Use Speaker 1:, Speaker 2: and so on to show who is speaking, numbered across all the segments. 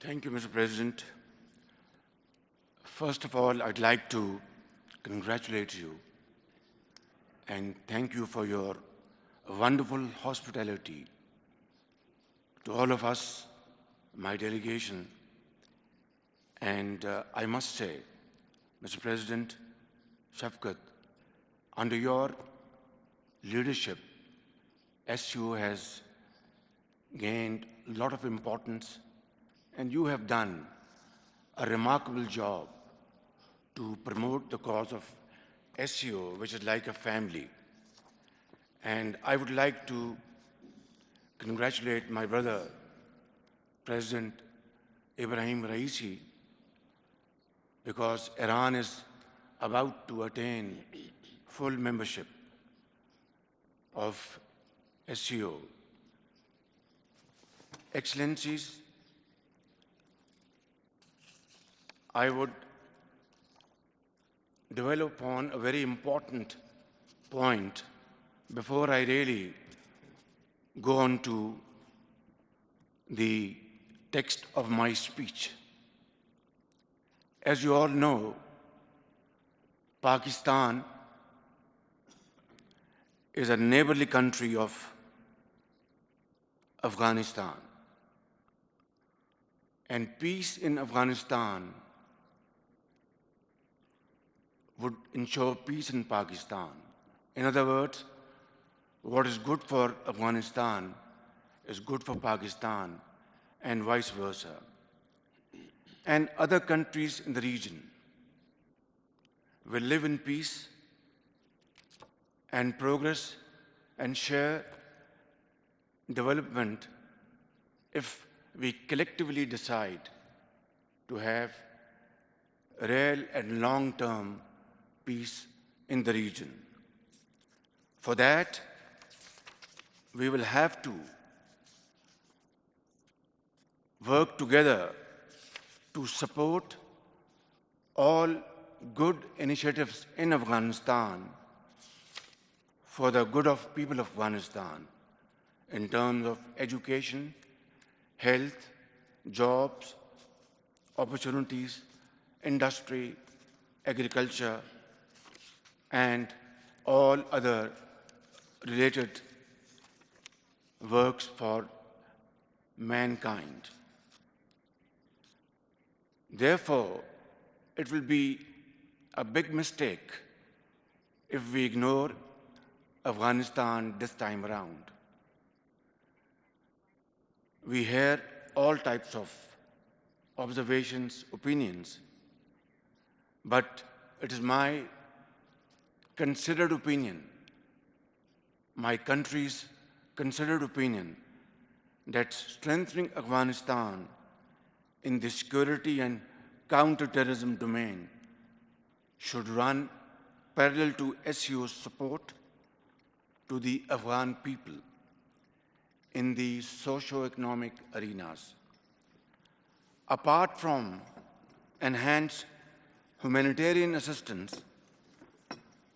Speaker 1: Thank you, Mr. President. First of all, I'd like to congratulate you and thank you for your wonderful hospitality to all of us, my delegation. And I must say, Mr. President, Shafkat, under your leadership, SU has gained a lot of importance, and you have done a remarkable job to promote the cause of SEO, which is like a family. And I would like to congratulate my brother, President Ibrahim Raisi, because Iran is about to attain full membership of SEO. Excellencies, I would develop upon a very important point before I really go on to the text of my speech. As you all know, Pakistan is a neighborly country of Afghanistan. And peace in Afghanistan would ensure peace in Pakistan. In other words, what is good for Afghanistan is good for Pakistan, and vice versa. And other countries in the region will live in peace and progress and share development if we collectively decide to have real and long-term peace in the region. For that, we will have to work together to support all good initiatives in Afghanistan for the good of people of Afghanistan in terms of education, health, jobs, opportunities, industry, agriculture, and all other related works for mankind. Therefore, it will be a big mistake if we ignore Afghanistan this time around. We hear all types of observations, opinions, but it is my considered opinion, my country's considered opinion, that strengthening Afghanistan in the security and counter-terrorism domain should run parallel to SEO's support to the Afghan people in the socio-economic arenas. Apart from enhanced humanitarian assistance,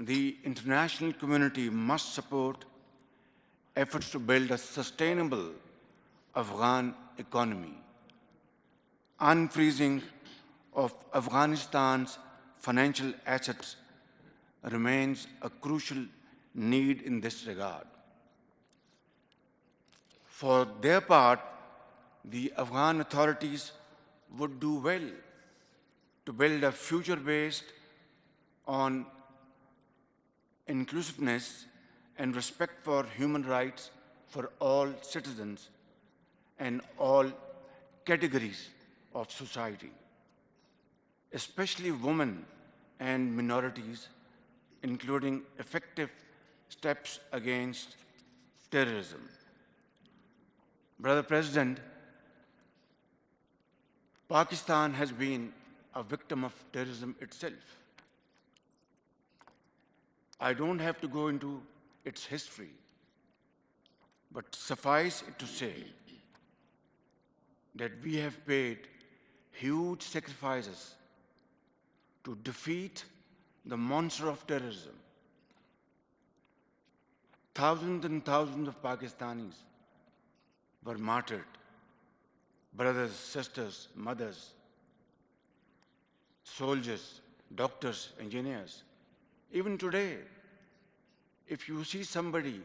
Speaker 1: the international community must support efforts to build a sustainable Afghan economy. Unfreezing of Afghanistan's financial assets remains a crucial need in this regard. For their part, the Afghan authorities would do well to build a future based on inclusiveness and respect for human rights for all citizens and all categories of society, especially women and minorities, including effective steps against terrorism. Brother President, Pakistan has been a victim of terrorism itself. I don't have to go into its history, but suffice it to say that we have paid huge sacrifices to defeat the monster of terrorism. Thousands and thousands of Pakistanis were martyred. brothers, sisters, mothers, soldiers, doctors, engineers. Even today, if you see somebody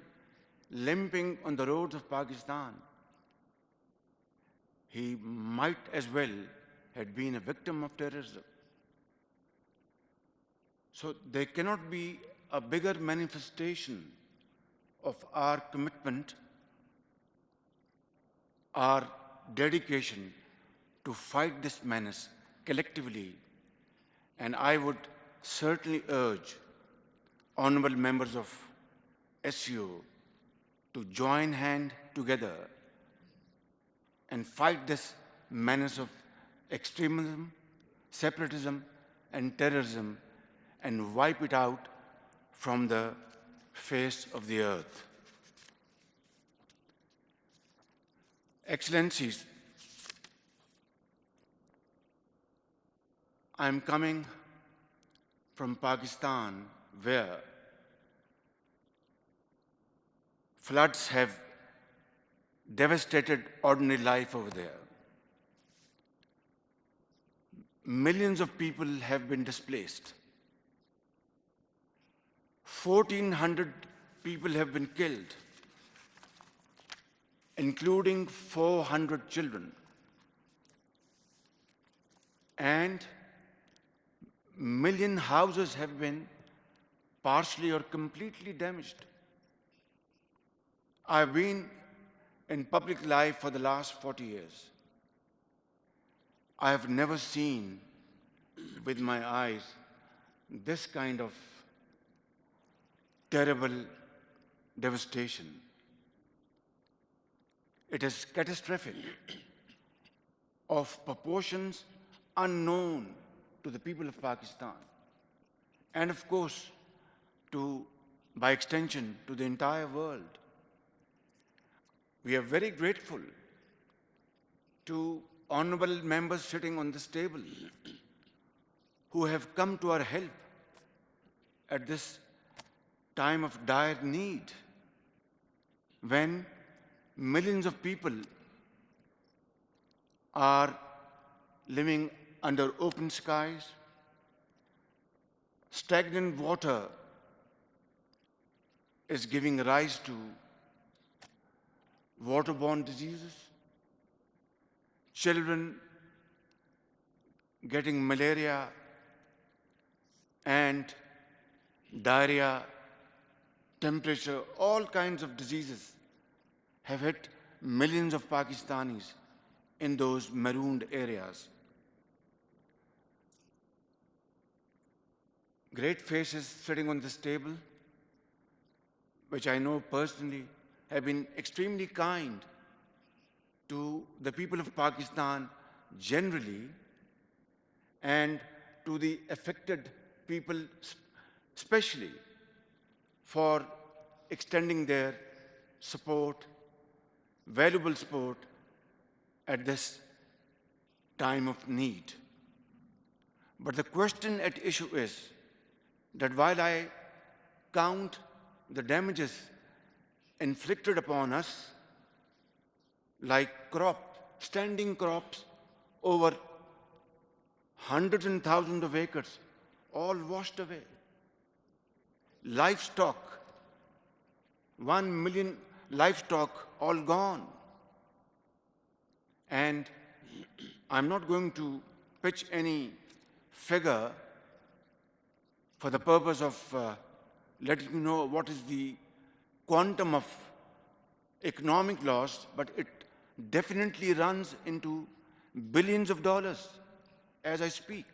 Speaker 1: limping on the roads of Pakistan, he might as well have been a victim of terrorism. So there cannot be a bigger manifestation of our commitment, our dedication to fight this menace collectively. And I would certainly urge honorable members of SCO to join hand together and fight this menace of extremism, separatism, and terrorism and wipe it out from the face of the earth. Excellencies, I am coming from Pakistan, where floods have devastated ordinary life over there. Millions of people have been displaced. 1,400 people have been killed, including 400 children. And million houses have been partially or completely damaged. I've been in public life for the last 40 years. I have never seen with my eyes this kind of terrible devastation. It is catastrophic, of proportions unknown to the people of Pakistan, and of course, by extension, to the entire world. We are very grateful to honorable members sitting on this table who have come to our help at this time of dire need, when millions of people are living under open skies, stagnant water is giving rise to waterborne diseases, children getting malaria and diarrhea, temperature, all kinds of diseases have hit millions of Pakistanis in those marooned areas. Great faces sitting on this table, which I know personally, have been extremely kind to the people of Pakistan generally and to the affected people especially, for extending their support, valuable support at this time of need. But the question at issue is that while I count the damages inflicted upon us, like standing crops over hundreds and thousands of acres, all washed away. Livestock, 1 million livestock, all gone. And I'm not going to pitch any figure for the purpose of letting you know what is the quantum of economic loss, but it definitely runs into billions of dollars as I speak.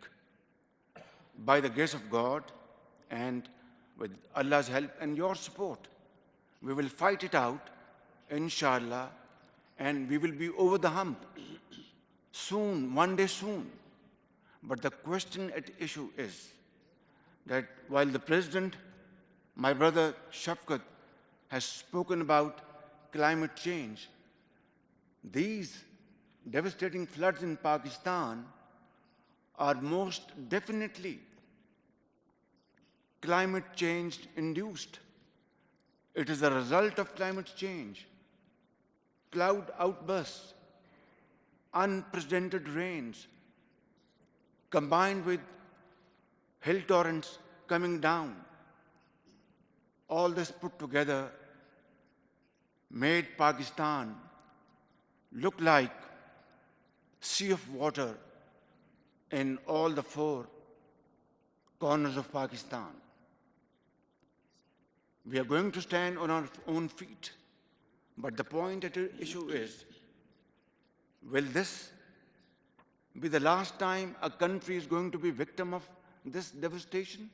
Speaker 1: By the grace of God and with Allah's help and your support, we will fight it out, inshallah, and we will be over the hump soon, one day soon. But the question at issue is that while the President, my brother Shafqat, has spoken about climate change, these devastating floods in Pakistan are most definitely climate change induced. It is a result of climate change. Cloud outbursts, unprecedented rains combined with hill torrents coming down, all this put together made Pakistan look like sea of water in all the four corners of Pakistan. We are going to stand on our own feet, but the point at issue is, will this be the last time a country is going to be victim of this devastation?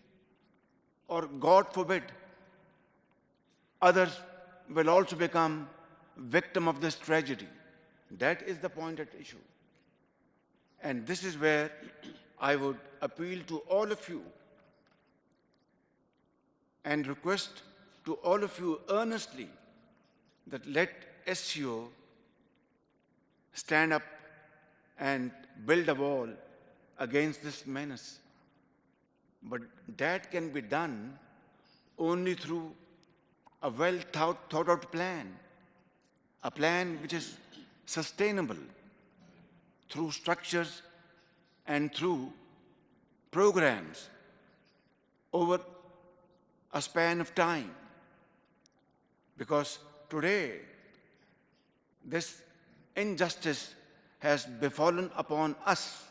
Speaker 1: Or, God forbid, others will also become victim of this tragedy. That is the point at issue. And this is where I would appeal to all of you and request to all of you earnestly that let SCO stand up and build a wall against this menace. But that can be done only through a well thought out plan, a plan which is sustainable through structures and through programs over a span of time. Because today, this injustice has befallen upon us.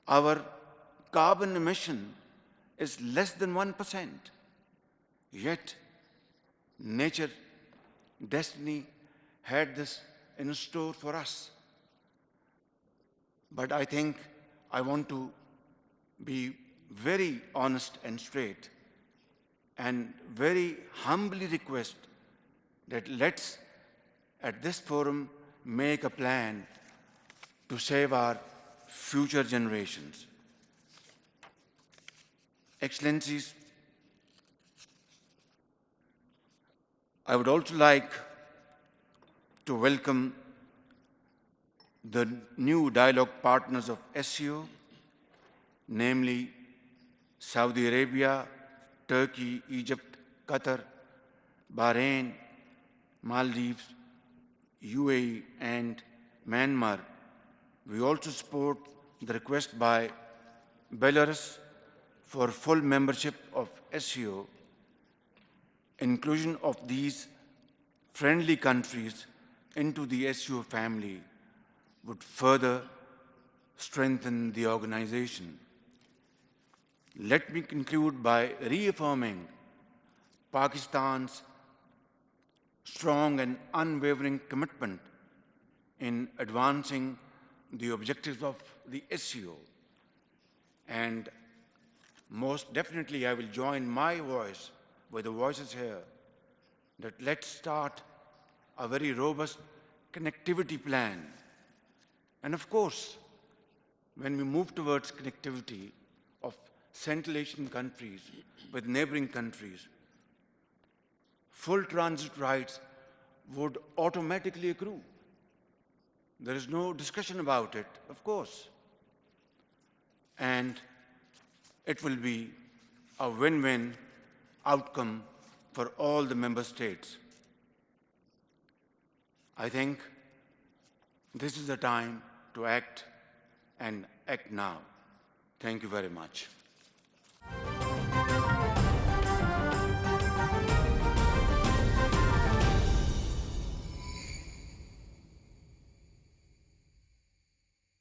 Speaker 1: Our carbon emission is less than 1%. Yet, nature, destiny had this in store for us. But I think I want to be very honest and straight and very humbly request that let's, at this forum, make a plan to save our future generations. Excellencies, I would also like to welcome the new dialogue partners of SCO, namely Saudi Arabia, Turkey, Egypt, Qatar, Bahrain, Maldives, UAE, and Myanmar. We also support the request by Belarus for full membership of SCO. Inclusion of these friendly countries into the SCO family would further strengthen the organization. Let me conclude by reaffirming Pakistan's strong and unwavering commitment in advancing the objectives of the SCO. And most definitely I will join my voice with the voices here that let's start a very robust connectivity plan. And of course, when we move towards connectivity of Central Asian countries with neighboring countries, full transit rights would automatically accrue. There is no discussion about it, of course. And it will be a win-win outcome for all the member states. I think this is the time to act and act now. Thank you very much.